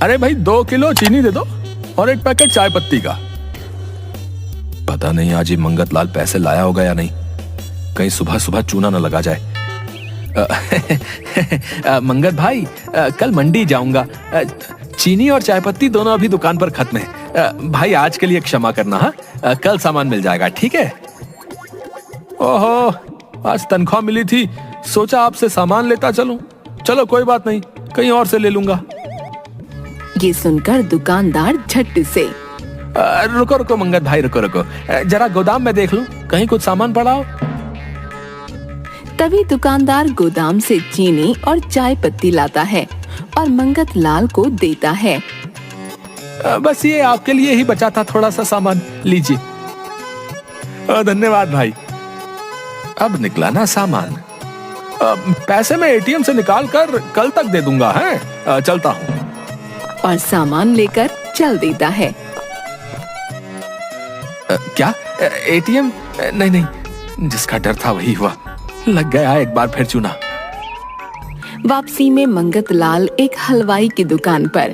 अरे भाई 2 किलो चीनी दे दो और एक पैकेट चाय पत्ती का। पता नहीं आज ये मंगत लाल पैसे लाया होगा या नहीं, कहीं सुबह सुबह चूना न लगा जाए। मंगत भाई कल मंडी जाऊंगा, चीनी और चाय पत्ती दोनों अभी दुकान पर खत्म है। भाई आज के लिए क्षमा करना, हाँ कल सामान मिल जाएगा, ठीक है। ओहो आज तनख्वाह मिली थी, सोचा आपसे सामान लेता चलूं। चलो कोई बात नहीं, कहीं और से ले लूंगा। ये सुनकर दुकानदार झट से रुको रुको मंगत भाई, रुको रुको, जरा गोदाम में देख लूं कहीं कुछ सामान पड़ा हो। तभी दुकानदार गोदाम से चीनी और चाय पत्ती लाता है और मंगत लाल को देता है। बस ये आपके लिए ही बचा था थोड़ा सा सामान, लीजिए। धन्यवाद भाई। अब निकला ना सामान, पैसे मैं एटीएम से निकाल कर कल तक दे दूंगा, है चलता हूँ। और सामान लेकर चल देता है। क्या एटीएम? नहीं नहीं, जिसका डर था वही हुआ, लग गया एक बार फिर चूना। वापसी में मंगत लाल एक हलवाई की दुकान पर।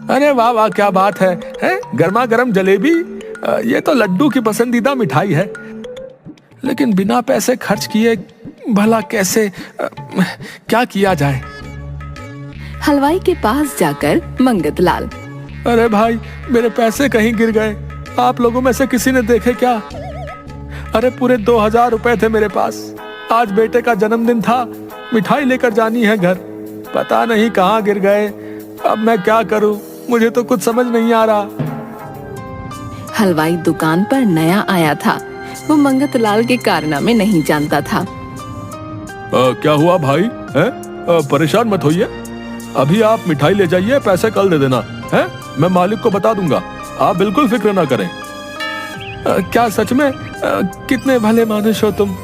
अरे वाह वाह, क्या बात है गर्मा गर्म जलेबी। ये तो लड्डू की पसंदीदा मिठाई है, लेकिन बिना पैसे खर्च किए भला कैसे, क्या किया जाए। हलवाई के पास जाकर मंगत लाल, अरे भाई मेरे पैसे कहीं गिर गए, आप लोगों में से किसी ने देखे क्या? अरे पूरे 2000 रुपए थे मेरे पास, आज बेटे का जन्मदिन था, मिठाई लेकर जानी है घर, पता नहीं कहाँ गिर गए। अब मैं क्या करूं, मुझे तो कुछ समझ नहीं आ रहा। हलवाई दुकान पर नया आया था, वो मंगत लाल के कारनामे नहीं जानता था। क्या हुआ भाई, परेशान मत होइए, अभी आप मिठाई ले जाइए, पैसे कल दे देना है, मैं मालिक को बता दूंगा, आप बिल्कुल फिक्र ना करें। क्या सच में? कितने भले मानुष हो तुम,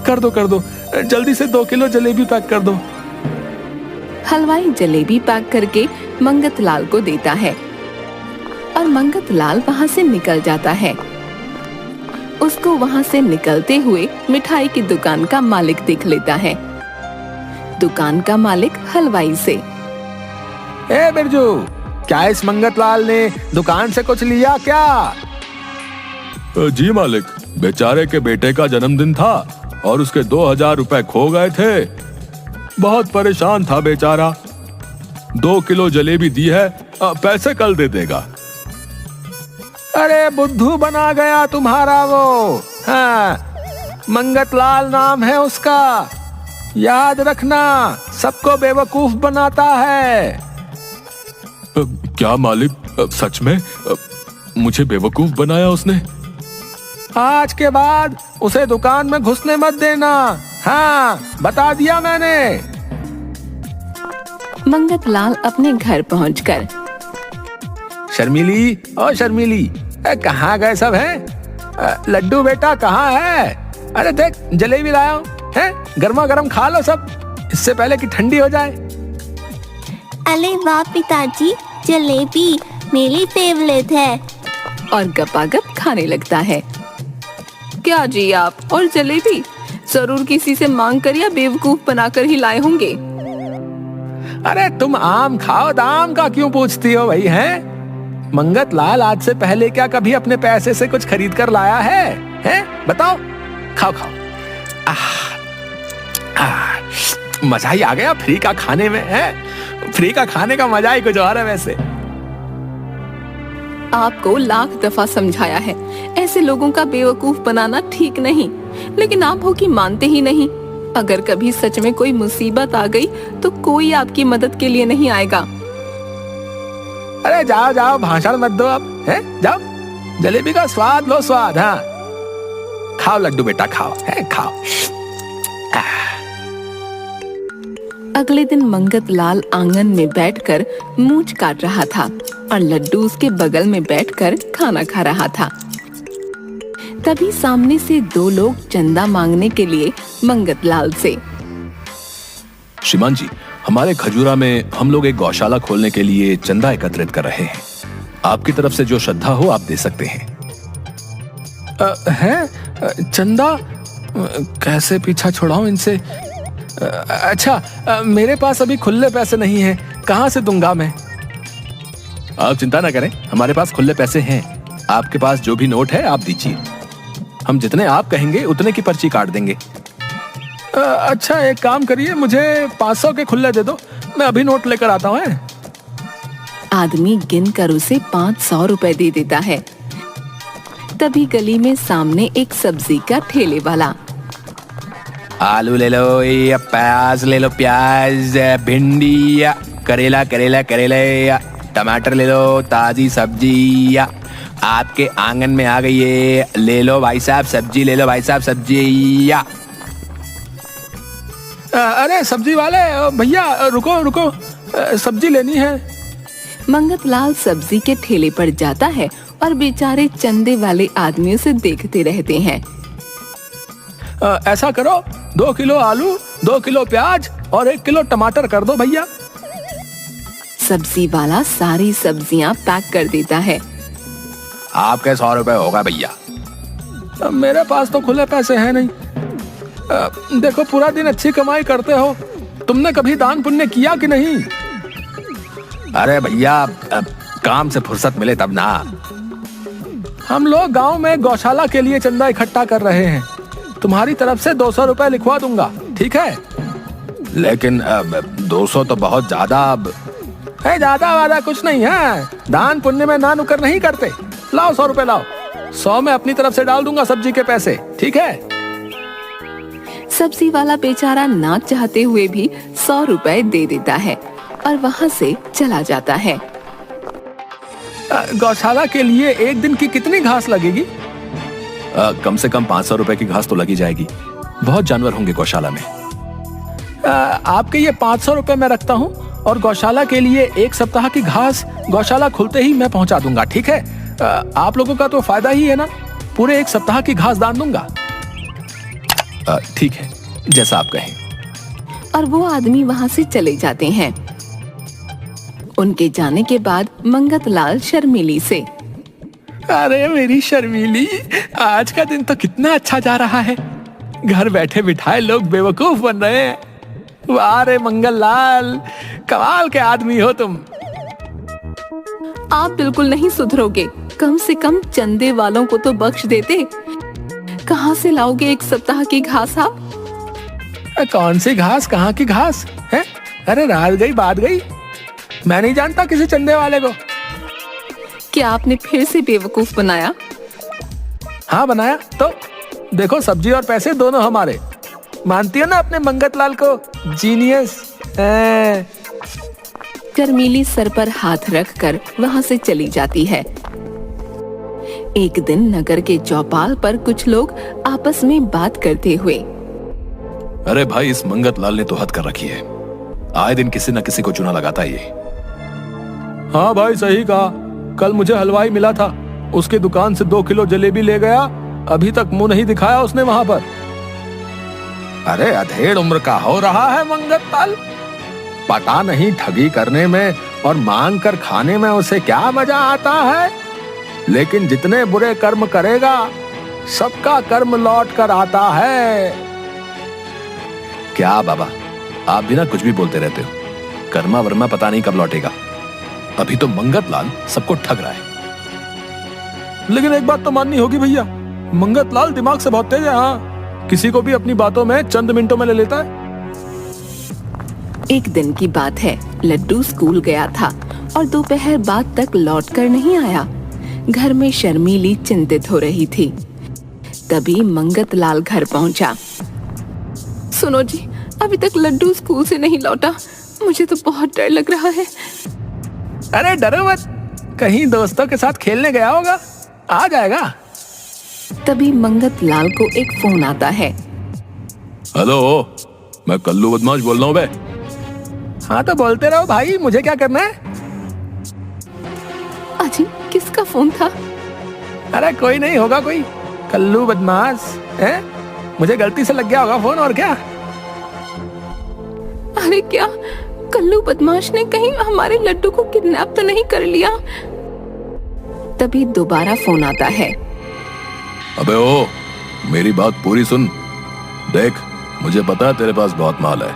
कर दो, जल्दी से 2 किलो जलेबी पैक कर दो। हलवाई जलेबी पैक करके मंगत लाल को देता है और मंगत लाल वहाँ से निकल जाता है। उसको वहाँ से निकलते हुए मिठाई की दुकान का मालिक देख लेता है। दुकान का मालिक हलवाई से, ए बिरजू, क्या इस मंगत लाल ने दुकान से कुछ लिया क्या? जी मालिक, बेचारे के बेटे का जन्मदिन था और उसके 2000 रुपए खो गए थे, बहुत परेशान था बेचारा। 2 किलो जलेबी दी है, पैसे कल दे देगा। अरे बुद्धू बना गया तुम्हारा वो, हाँ मंगत लाल नाम है उसका, याद रखना, सबको बेवकूफ बनाता है। क्या मालिक, सच में मुझे बेवकूफ बनाया उसने? आज के बाद उसे दुकान में घुसने मत देना, हाँ बता दिया मैंने। मंगत लाल अपने घर पहुंचकर, शर्मिली, ओ शर्मिली, कहाँ गए सब हैं? लड्डू बेटा कहाँ है? अरे देख जलेबी लाया हूँ, है गर्मा गर्म खा लो सब, इससे पहले कि ठंडी हो जाए। अरे वाह पिताजी, जलेबी मेरी फेवरेट है। और गपागप खाने लगता है। क्या जी आप, और जलेबी? जरूर किसी से मांग कर या बेवकूफ बनाकर ही लाए होंगे। अरे तुम आम खाओ, दाम का क्यों पूछती हो भाई, हैं? मंगत लाल आज से पहले क्या कभी अपने पैसे से कुछ खरीद कर लाया है? हैं? बताओ, खाओ खाओ। मजा ही आ गया फ्री का खाने में, है फ्री का खाने का मजा ही कुछ और है। वैसे आपको लाख दफा समझाया है, ऐसे लोगों का बेवकूफ बनाना ठीक नहीं, लेकिन आप हो कि मानते ही नहीं। अगर कभी सच में कोई मुसीबत आ गई तो कोई आपकी मदद के लिए नहीं आएगा। अरे जाओ जाओ, भाषण मत दो अब, हैं? जाओ, जलेबी का स्वाद लो, स्वाद। हाँ खाओ लड्डू बेटा, खाओ, है खाओ। अगले दिन मंगत लाल आंगन में बैठकर मूंछ काट रहा था और लड्डू उसके बगल में बैठकर खाना खा रहा था। तभी सामने से 2 लोग चंदा मांगने के लिए मंगत लाल से, श्रीमान जी, हमारे खजूरा में हम लोग एक गौशाला खोलने के लिए चंदा एकत्रित कर रहे हैं, आपकी तरफ से जो श्रद्धा हो आप दे सकते हैं। चंदा? कैसे पीछा छुड़ाऊं इनसे? अच्छा, मेरे पास अभी खुले पैसे नहीं हैं, कहाँ से दूंगा मैं? आप चिंता ना करें, हमारे पास खुले पैसे हैं। आपके पास जो भी नोट है आप दीजिए, हम जितने आप कहेंगे उतने की पर्ची काट देंगे। अच्छा एक काम करिए, मुझे 500 के खुले दे दो, मैं अभी नोट लेकर आता हूँ। आदमी गिन कर उसे 500 रुपए दे देता है। तभी गली में सामने एक सब्जी का ठेले वाला, आलू ले लो, या प्याज ले लो, प्याज, भिंडी, या करेला करेला करेला, टमाटर ले लो, ताजी सब्जी या आपके आंगन में आ गई है, ले लो भाई साहब सब्जी, ले लो भाई साहब सब्जी। या अरे सब्जी वाले भैया रुको रुको, सब्जी लेनी है। मंगतलाल सब्जी के ठेले पर जाता है और बेचारे चंदे वाले आदमियों से देखते रहते हैं। ऐसा करो, 2 किलो आलू, 2 किलो प्याज और 1 किलो टमाटर कर दो भैया। सब्जी वाला सारी सब्जियां पैक कर देता है। आपके 100 रुपए होगा भैया। मेरे पास तो खुले पैसे हैं नहीं। देखो पूरा दिन अच्छी कमाई करते हो, तुमने कभी दान पुण्य किया कि नहीं? अरे भैया काम से फुर्सत मिले तब ना। हम लोग गांव में गौशाला के लिए चंदा इकट्ठा कर रहे हैं, तुम्हारी तरफ से 200 रुपए लिखवा दूंगा, ठीक है? लेकिन 200 तो बहुत ज्यादा। अब ज्यादा वादा कुछ नहीं है, दान पुण्य में ना नुकर नहीं करते। लाओ 100 रुपए लाओ, 100 में अपनी तरफ से डाल दूंगा सब्जी के पैसे, ठीक है? सब्जी वाला बेचारा ना चाहते हुए भी 100 रुपए दे देता है और वहाँ से चला जाता है। गौशाला के लिए एक दिन की कितनी घास लगेगी? कम से कम 500 रुपए की घास तो लगी जाएगी, बहुत जानवर होंगे गौशाला में। आपके ये 500 रुपए मैं रखता हूँ और गौशाला के लिए 1 सप्ताह की घास गौशाला खुलते ही मैं पहुंचा दूंगा, ठीक है? आप लोगों का तो फायदा ही है ना, पूरे 1 सप्ताह की घास दान दूंगा। ठीक है, जैसा आप कहें। और वो आदमी वहाँ से चले जाते हैं। उनके जाने के बाद मंगतलाल शर्मीली से, अरे मेरी शर्मीली, आज का दिन तो कितना अच्छा जा रहा है, घर बैठे बिठाए लोग बेवकूफ बन रहे हैं। वाह रे मंगललाल, कमाल के आदमी हो तुम। आप बिल्कुल नहीं सुधरोगे, कम से कम चंदे वालों को तो बख्श देते। कहाँ से लाओगे 1 सप्ताह की घास आप? कौन सी घास, कहाँ की घास है? अरे रात गई बात गई, मैं नहीं जानता किसी चंदे वाले को। क्या आपने फिर से बेवकूफ बनाया? हाँ बनाया तो। देखो सब्जी और पैसे दोनों हमारे, मानती हो ना अपने मंगतलाल को जीनियस? शर्मीली सर पर हाथ रखकर वहाँ से चली जाती है। एक दिन नगर के चौपाल पर कुछ लोग आपस में बात करते हुए, अरे भाई इस मंगतलाल ने तो हद कर रखी है, आए दिन किसी न किसी को चुना लगाता है ये। हाँ भाई सही कहा, कल मुझे हलवाई मिला था, उसकी दुकान से 2 किलो जलेबी ले गया, अभी तक मुंह नहीं दिखाया उसने वहां पर। अरे अधेड़ उम्र का हो रहा है मंगतलाल, पता नहीं ठगी करने में और मांग कर खाने में उसे क्या मजा आता है, लेकिन जितने बुरे कर्म करेगा सबका कर्म लौट कर आता है। क्या बाबा, आप भी ना कुछ भी बोलते रहते हो, कर्मा वर्मा पता नहीं कब लौटेगा। अभी तो मंगतलाल सबको ठग रहा है। लेकिन एक बात तो माननी होगी भैया, मंगतलाल दिमाग से बहुत तेज है। हाँ, किसी को भी अपनी बातों में चंद मिनटों में ले लेता है। एक दिन की बात है, लड्डू स्कूल गया था और दोपहर बाद तक लौट कर नहीं आया। घर में शर्मीली चिंतित हो रही थी। तभी मंगतलाल घर पहुंचा। सुनो जी, अभी तक लड्डू स्कूल से नहीं लौटा, मुझे तो बहुत डर लग रहा है। अरे डरो मत, कहीं दोस्तों के साथ खेलने गया होगा, आ जाएगा। तभी मंगतलाल को एक फोन आता है। हेलो, मैं कल्लू बदमाश बोल रहा हूँ बे। हाँ तो बोलते रहो भाई, मुझे क्या करना है? अजी किसका फोन था? अरे कोई नहीं होगा, कोई कल्लू बदमाश है, मुझे गलती से लग गया होगा फोन, और क्या। अरे क्या कल्लू बदमाश ने कहीं हमारे लड्डू को किडनैप तो नहीं कर लिया? तभी दोबारा फोन आता है। अबे ओ, मेरी बात पूरी सुन। देख, मुझे पता है तेरे पास बहुत माल है,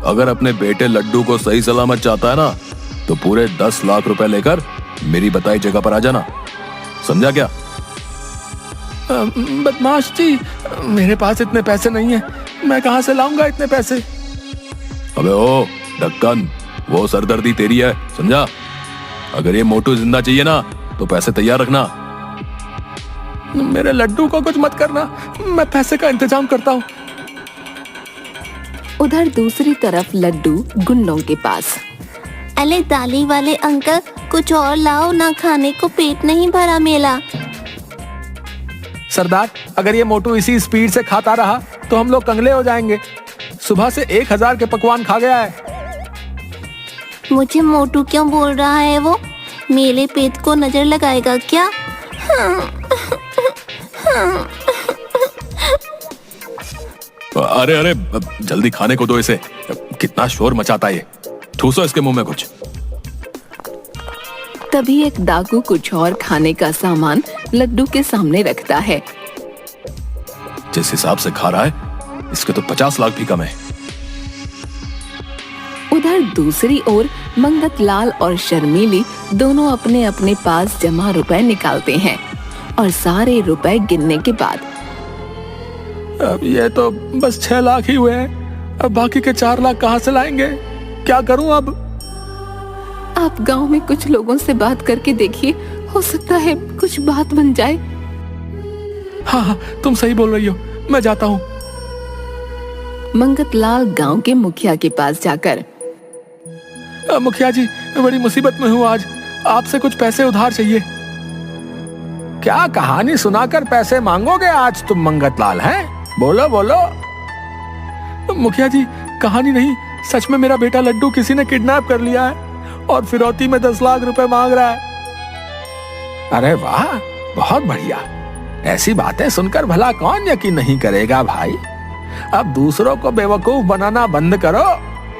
अगर अपने बेटे लड्डू को सही सलामत चाहता है ना, तो पूरे 10 लाख रुपए लेकर मेरी बताई जगह पर आ जाना, समझा क्या? बदमाश जी, मेरे पास इतने पैसे नहीं है, मैं कहां से लाऊंगा इतने पैसे? अबे ओ ढक्कन, वो सरदर्दी तेरी है, समझा? अगर ये मोटू जिंदा चाहिए ना तो पैसे तैयार रखना। मेरे लड्डू को कुछ मत करना, मैं पैसे का इंतजाम करता हूँ। उधर दूसरी तरफ लड्डू गुंडों के पास। अरे दाली वाले अंकल, कुछ और लाओ ना, खाने को पेट नहीं भरा मेरा। सरदार, अगर ये मोटू इसी स्पीड से खाता रहा तो हम लोग कंगले हो जाएंगे। सुबह से 1000 के पकवान खा गया है। मुझे मोटू क्यों बोल रहा है वो? मेरे पेट को नजर लगाएगा क्या? अरे अरे, जल्दी खाने को दो इसे, कितना शोर मचाता है ये। ठूसो इसके मुंह में कुछ। तभी एक डाकू कुछ और खाने का सामान लड्डू के सामने रखता है। जिस हिसाब से खा रहा है इसके तो 50 लाख भी कम है। उधर दूसरी ओर मंगतलाल और शर्मीली दोनों अपने अपने पास जमा रुपए निकालते हैं और सारे रुपए गिनने के बाद अब ये तो बस 6 लाख ही हुए हैं, अब बाकी के 4 लाख कहाँ से लाएंगे? क्या करूं अब? आप गांव में कुछ लोगों से बात करके देखिए, हो सकता है कुछ बात बन जाए। हाँ, तुम सही बोल रही हो, मैं जाता हूँ। मंगतलाल गांव के मुखिया के पास जाकर, मुखिया जी, बड़ी मुसीबत में हूँ आज, आपसे कुछ पैसे उधार चाहिए। क्या कहानी सुनाकर पैसे मांगोगे आज तुम मंगतलाल हैं? बोलो बोलो। मुखिया जी, कहानी नहीं, सच में मेरा बेटा लड्डू किसी ने किडनैप कर लिया है और फिरौती में 10 लाख रुपए मांग रहा है। अरे वाह, बहुत बढ़िया। ऐसी बातें सुनकर भला कौन यकीन नहीं करेगा भाई। अब दूसरों को बेवकूफ बनाना बंद करो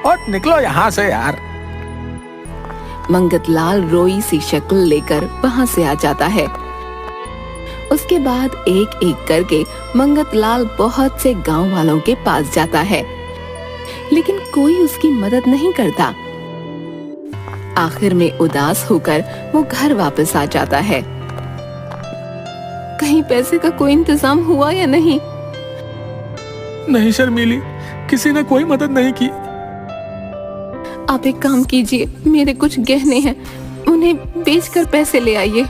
और निकलो यहाँ से यार। मंगतलाल रोई सी शक्ल लेकर वहां से आ जाता है। उसके बाद एक एक करके मंगतलाल बहुत से गांव वालों के पास जाता है, लेकिन कोई उसकी मदद नहीं करता। आखिर में उदास होकर वो घर वापस आ जाता है। कहीं पैसे का कोई इंतजाम हुआ या नहीं? नहीं शर्मीली, किसी ने कोई मदद नहीं की। आप एक काम कीजिए, मेरे कुछ गहने हैं, उन्हें बेचकर पैसे ले आइए।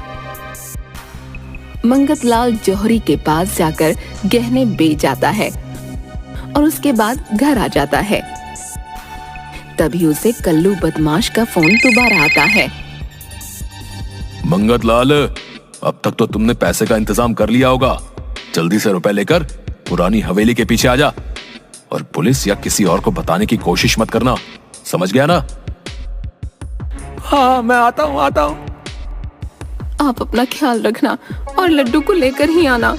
मंगतलाल जौहरी के पास जाकर गहने बेच आता है और उसके बाद घर आ जाता है। तभी उसे कल्लू बदमाश का फोन दोबारा आता है। मंगतलाल, अब तक तो तुमने पैसे का इंतजाम कर लिया होगा। जल्दी से रुपए लेकर पुरानी हवेली के पीछे आ जा और पुलिस या किसी और को बताने की कोशिश मत करना, समझ गया ना? हाँ, मैं आता हूँ। आप अपना ख्याल रखना और लड्डू को लेकर ही आना।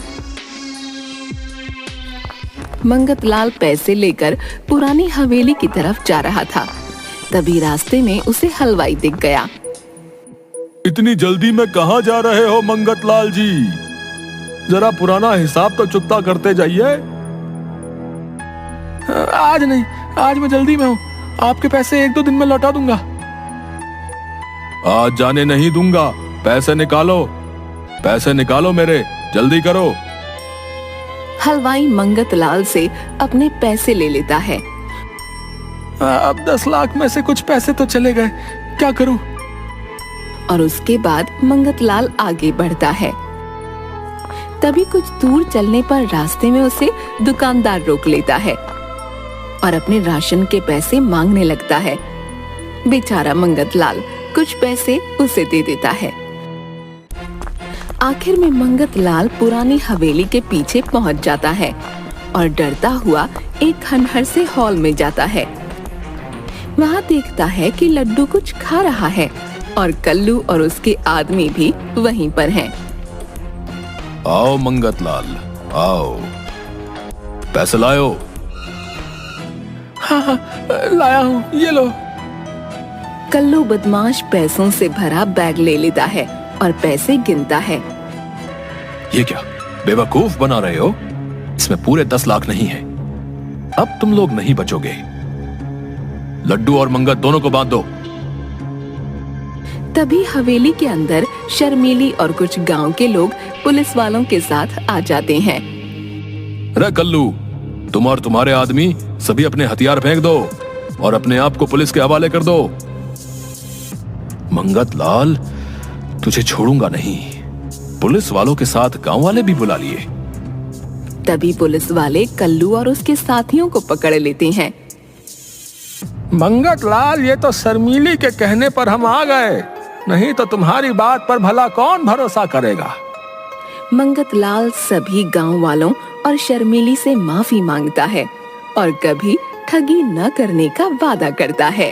मंगतलाल पैसे लेकर पुरानी हवेली की तरफ जा रहा था। तभी रास्ते में उसे हलवाई दिख गया। इतनी जल्दी में कहाँ जा रहे हो मंगतलाल जी? जरा पुराना हिसाब तो चुकता करते जाइए। आज नहीं, आज मैं जल्दी में हूँ, आपके पैसे 1-2 दिन में लौटा दूंगा। आज जाने नहीं दूंगा, पैसे निकालो मेरे, जल्दी करो। हलवाई मंगतलाल से अपने पैसे ले लेता है। अब 10 लाख में से कुछ पैसे तो चले गए, क्या करूं? और उसके बाद मंगतलाल आगे बढ़ता है। तभी कुछ दूर चलने पर रास्ते में उसे दुकानदार रोक लेता है और अपने राशन के पैसे मांगने लगता है। बेचारा मंगतलाल कुछ पैसे उसे दे देता है। आखिर में मंगतलाल पुरानी हवेली के पीछे पहुंच जाता है और डरता हुआ एक खंडहर से हॉल में जाता है। वहां देखता है कि लड्डू कुछ खा रहा है और कल्लू और उसके आदमी भी वहीं पर हैं। आओ मंगतलाल, आओ, पैसे लाओ। हाँ, लाया हूँ, ये लो। कल्लू बदमाश पैसों से भरा बैग ले लेता है और पैसे गिनता है। ये क्या बेवकूफ बना रहे हो? इसमें पूरे 10 लाख नहीं है। अब तुम लोग नहीं बचोगे। लड्डू और मंगत दोनों को बांध दो। तभी हवेली के अंदर शर्मीली और कुछ गांव के लोग पुलिस वालों के साथ आ जाते हैं। रे कल्लू, तुम और तुम्हारे आदमी सभी अपने हथियार फेंक दो और अपने आप को पुलिस के हवाले कर दो। मंगत लाल, तुझे छोड़ूंगा नहीं। पुलिस वालों के साथ गांव वाले भी बुला लिए। तभी पुलिस वाले कल्लू और उसके साथियों को पकड़ लेते हैं। मंगत लाल, ये तो शर्मीली के कहने पर हम आ गए, नहीं तो तुम्हारी बात पर भला कौन भरोसा करेगा। मंगत लाल सभी गांव वालों और शर्मीली से माफी मांगता है और कभी ठगी न करने का वादा करता है।